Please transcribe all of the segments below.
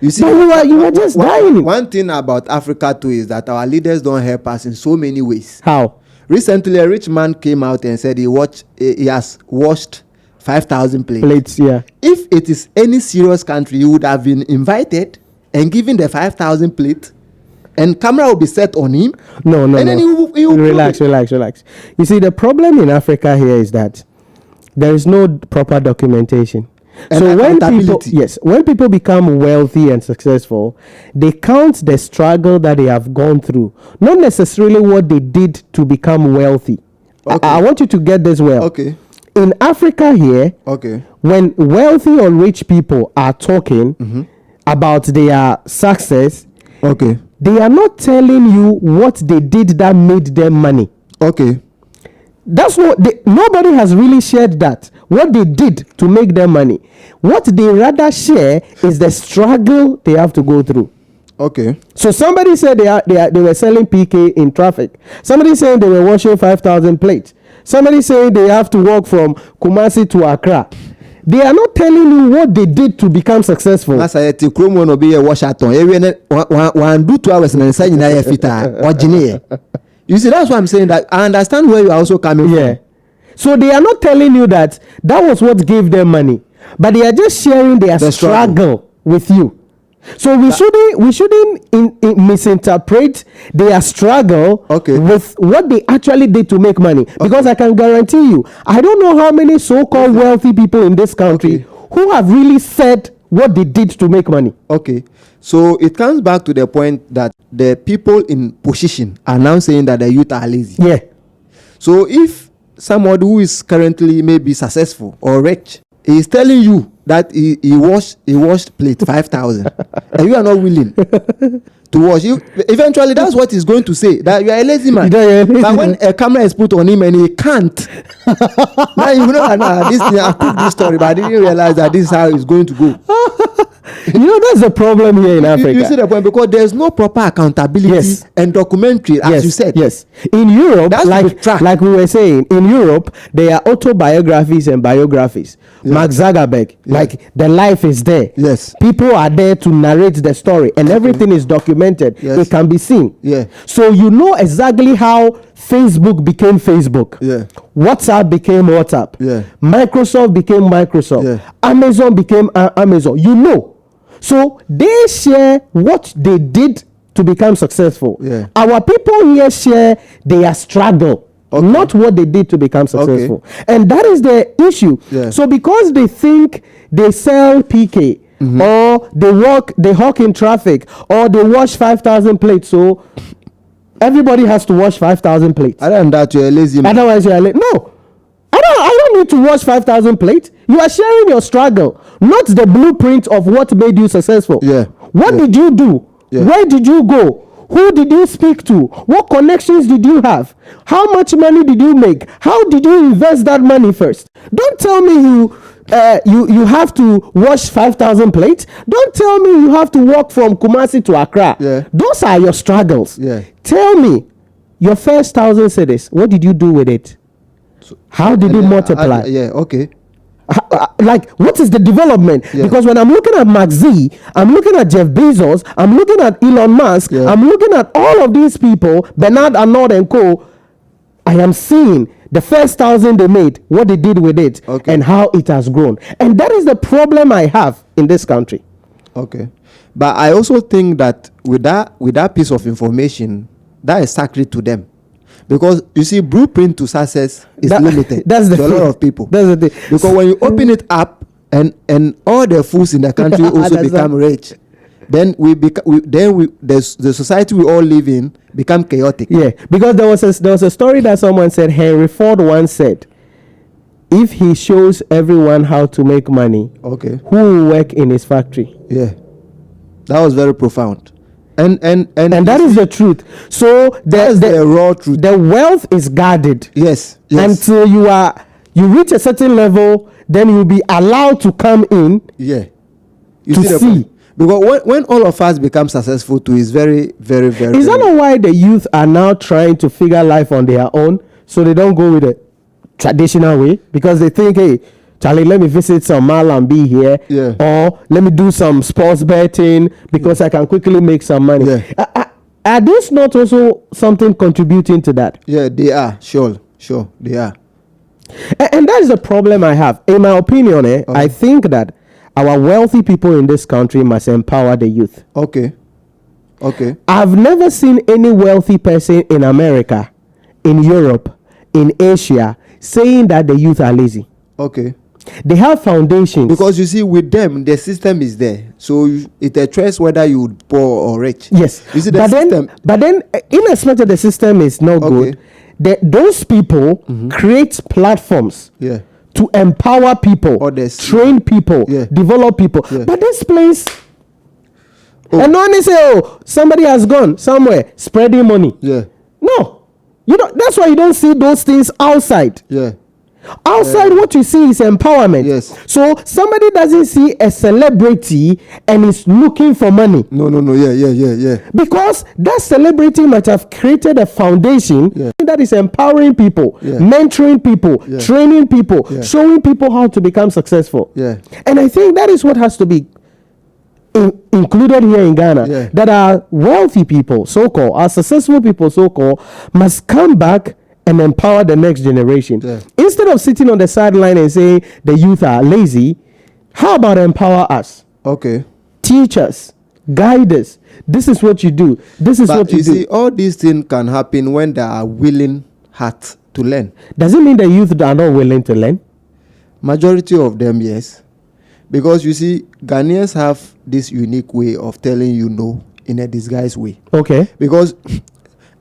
You see, you are just dying. One thing about Africa too is that our leaders don't help us in so many ways. How? Recently, a rich man came out and said he has washed 5,000 plates. Yeah. If it is any serious country, he would have been invited and given the 5,000 plate, and camera will be set on him. No. And then he will relax. You see, the problem in Africa here is that there is no proper documentation. And so when people become wealthy and successful, they count the struggle that they have gone through, not necessarily what they did to become wealthy. Okay. I want you to get this well. Okay. In Africa here, when wealthy or rich people are talking about their success, they are not telling you what they did that made them money. That's what nobody has really shared that, what they did to make them money. What they rather share is the struggle they have to go through. So somebody said they were selling PK in traffic. Somebody saying they were washing 5,000 plates. Somebody saying they have to walk from Kumasi to Accra. They are not telling you what they did to become successful. You see, that's why I'm saying that I understand where you are also coming from. So they are not telling you that was what gave them money, but they are just sharing their struggle with you. So we shouldn't misinterpret their struggle with what they actually did to make money. Because I can guarantee you, I don't know how many so-called wealthy people in this country who have really said what they did to make money. So it comes back to the point that the people in position are now saying that the youth are lazy. So if somebody who is currently maybe successful or rich is telling you that he washed plate 5,000 and you are not willing to wash, eventually that's what he's going to say, that you are a lazy man. But when a camera is put on him and he can't, now you know, I put this story, but I didn't realize that this is how it's going to go. That's the problem here in Africa. You see the point, because there's no proper accountability and documentary, as you said. In Europe, like we were saying, in Europe, there are autobiographies and biographies. Mark Zuckerberg, like the life is there. People are there to narrate the story, and everything is documented. It can be seen. So you know exactly how Facebook became Facebook. WhatsApp became WhatsApp. Microsoft became Microsoft. Amazon became Amazon. You know. So they share what they did to become successful. Our people here share their struggle, not what they did to become successful. And that is the issue. So because they think they sell PK, or they hawk in traffic, or they wash 5,000 plates, so everybody has to wash 5,000 plates. Other than that, you're a lazy man. Otherwise, you're a lazy. No. I don't need to wash 5,000 plates. You are sharing your struggle, not the blueprint of what made you successful. What did you do? Where did you go? Who did you speak to? What connections did you have? How much money did you make? How did you invest that money first? Don't tell me you have to wash 5,000 plates. Don't tell me you have to walk from Kumasi to Accra. Those are your struggles. Tell me, your first 1,000 cedis, what did you do with it? How did it multiply? Like, what is the development? Because when I'm looking at Mark Z, I'm looking at Jeff Bezos, I'm looking at Elon Musk, I'm looking at all of these people, Bernard Arnault and co. I am seeing the first 1,000 they made, what they did with it, and how it has grown. And that is the problem I have in this country. But I also think that with that piece of information, that is sacred to them. Because you see, blueprint to success is limited to a lot of people. That's the thing. Because when you open it up and all the fools in the country also become rich, then the society we all live in become chaotic. Because there was a story that someone said, Henry Ford once said, if he shows everyone how to make money, who will work in his factory? That was very profound. And that is the truth. So the raw truth. The wealth is guarded. Until you reach a certain level, then you'll be allowed to come in. You see. Because when all of us become successful too, is very, very, very. Is that not why the youth are now trying to figure life on their own, so they don't go with the traditional way? Because they think, hey, Charlie, let me visit some mall and be here. Yeah. Or let me do some sports betting because I can quickly make some money. Yeah. Are these not also something contributing to that? Yeah, they are. Sure, they are. And that is the problem I have. In my opinion, I think that our wealthy people in this country must empower the youth. Okay. I've never seen any wealthy person in America, in Europe, in Asia, saying that the youth are lazy. Okay. They have foundations. Because you see, with them, the system is there. So it's a choice whether you poor or rich. Yes. You see, the system. But then, irrespective of the system is not good, those people create platforms to empower people, Others, train people, develop people. But this place... And no one say, somebody has gone somewhere spreading money. Yeah. No. That's why you don't see those things outside. Yeah. Outside, what you see is empowerment. Yes. So somebody doesn't see a celebrity and is looking for money. No. Yeah. Because that celebrity might have created a foundation that is empowering people, mentoring people, training people, showing people how to become successful. Yeah. And I think that is what has to be included here in Ghana, that our wealthy people, so-called, our successful people, so-called, must come back and empower the next generation. Instead of sitting on the sideline and saying the youth are lazy, how about empower us? Okay. Teach us, guide us. This is what you do. This is what you do. See, all these things can happen when there are willing hearts to learn. Does it mean the youth are not willing to learn? Majority of them, yes. Because you see, Ghanaians have this unique way of telling you no in a disguised way. Okay. Because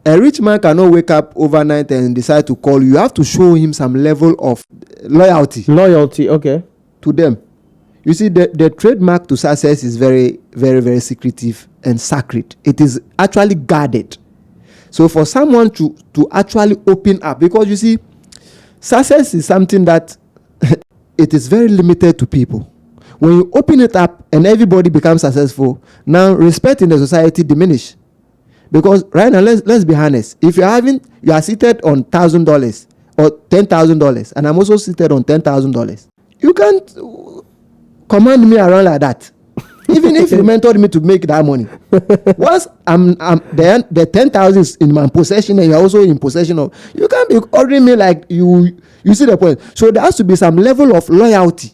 a rich man cannot wake up overnight and decide to call you. You have to show him some level of loyalty. Okay. To them. You see, the trademark to success is very, very, very secretive and sacred. It is actually guarded. So for someone to actually open up, because you see, success is something that it is very limited to people. When you open it up and everybody becomes successful, now respect in the society diminish. Because right now, let's be honest. If you are seated on $1,000 or $10,000, and I'm also seated on $10,000, you can't command me around like that. Even if you mentored me to make that money, once the 10,000 is in my possession and you're also in possession of, you can't be ordering me like you see the point. So there has to be some level of loyalty,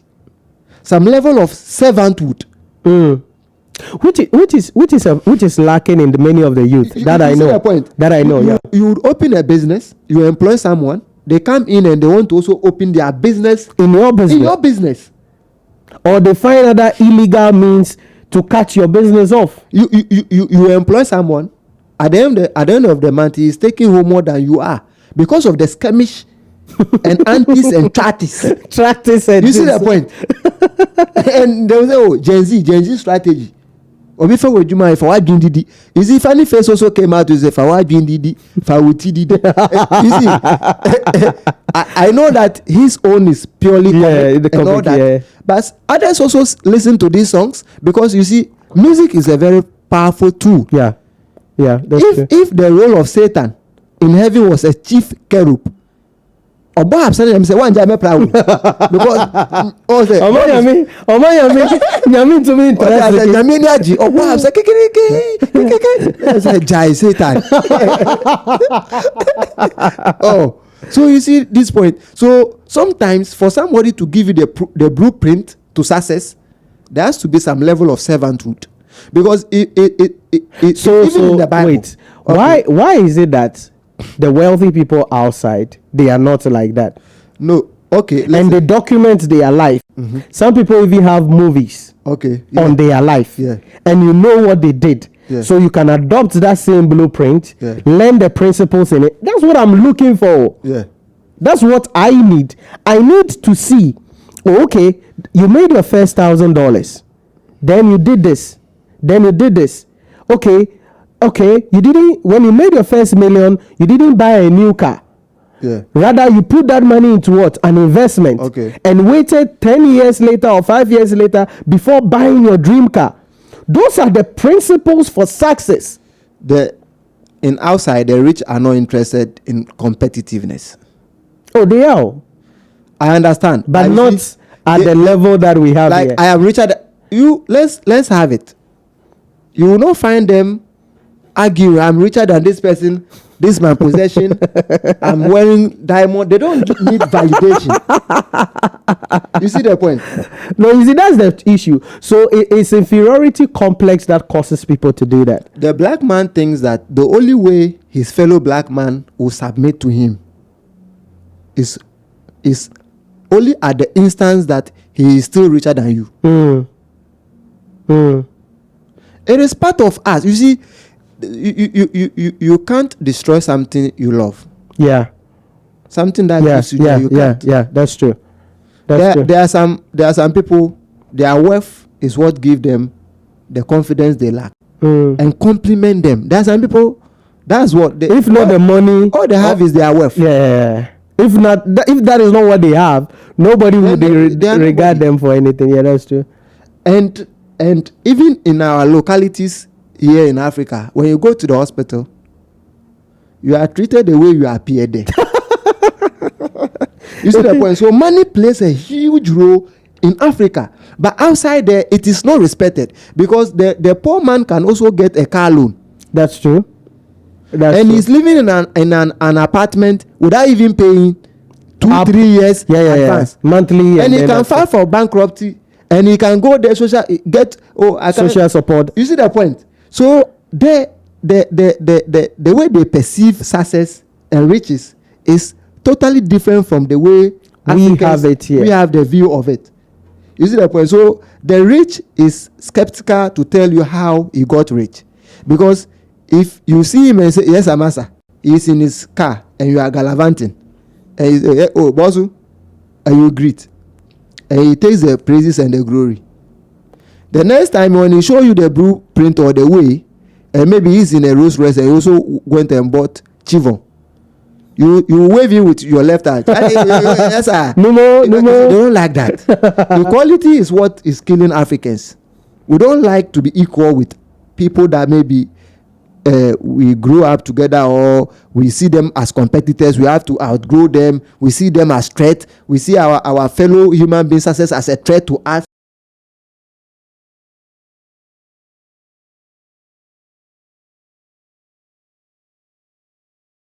some level of servanthood, which is lacking in many of the youth. That I know. You would open a business, you employ someone, they come in and they want to also open their business in your business. Or they find other illegal means to cut your business off. You employ someone, at the end of the month, he is taking home more than you are because of the skirmish and antis and tratis. You see the point? And they will say, Gen Z strategy. Or before we do my for what didi. Is it funny face also came out to say for what didi for didi. You see, I know that his own is purely comic and all that. But others also listen to these songs because you see, music is a very powerful tool. Yeah. If the role of Satan in heaven was a chief cherub, Oba absent them say one jame proud because Yami to me interesting. Yami niaji Oba absent kekeke say jai Satan. So you see this point. So sometimes for somebody to give you the blueprint to success, there has to be some level of servanthood, because it even in the Bible. Wait, why is it that the wealthy people outside, they are not like that? No. Okay. And they document their life. Mm-hmm. Some people even have movies on their life. Yeah. And you know what they did. Yeah. So you can adopt that same blueprint, learn the principles in it. That's what I'm looking for. Yeah. That's what I need. I need to see, okay, you made your first $1,000. Then you did this. Then you did this. Okay, you didn't, when you made your first $1 million, you didn't buy a new car. Yeah. Rather, you put that money into what? An investment. Okay. And waited 10 years later or 5 years later before buying your dream car. Those are the principles for success. In outside, the rich are not interested in competitiveness. Oh, they are. I understand. But not at the level that we have like here. I am richer than you. Let's have it. You will not find them arguing. I'm richer than this person. This is my possession. I'm wearing diamond. They don't need validation. You see the point? No, you see, that's the issue. So it's inferiority complex that causes people to do that. The black man thinks that the only way his fellow black man will submit to him is only at the instance that he is still richer than you. It is part of us. You see, you can't destroy something you love. Yeah. Something that gives you joy, you can't. Yeah, that's true. There are some people, their worth is what gives them the confidence they lack. And compliment them. There are some people, that's what they, if not the money, all they have is their worth. Yeah. If that is not what they have, nobody would regard them for anything. Yeah, that's true. And even in our localities here in Africa, when you go to the hospital, you are treated the way you appear there. You see the point? So money plays a huge role in Africa, but outside there, it is not respected because the poor man can also get a car loan. That's true. He's living in an apartment without even paying 2-3 years advance monthly, and he can file for bankruptcy. And he can go there social support. You see the point? So the way they perceive success and riches is totally different from the way we have it here. We have the view of it. You see the point? So the rich is skeptical to tell you how he got rich, because if you see him and say, "Yes, Amasa," he's in his car and you are gallivanting, and he say, "Oh, Bosu," and you greet. And he takes the praises and the glory. The next time when he show you the blueprint or the way, and maybe he's in a Rolls Royce and he also went and bought Chivon, you wave him with your left hand. Yes, sir. No more. They don't like that. Equality is what is killing Africans. We don't like to be equal with people that maybe we grew up together, or we see them as competitors. We have to outgrow them. We see them as threat. We see our fellow human beings as a threat to us.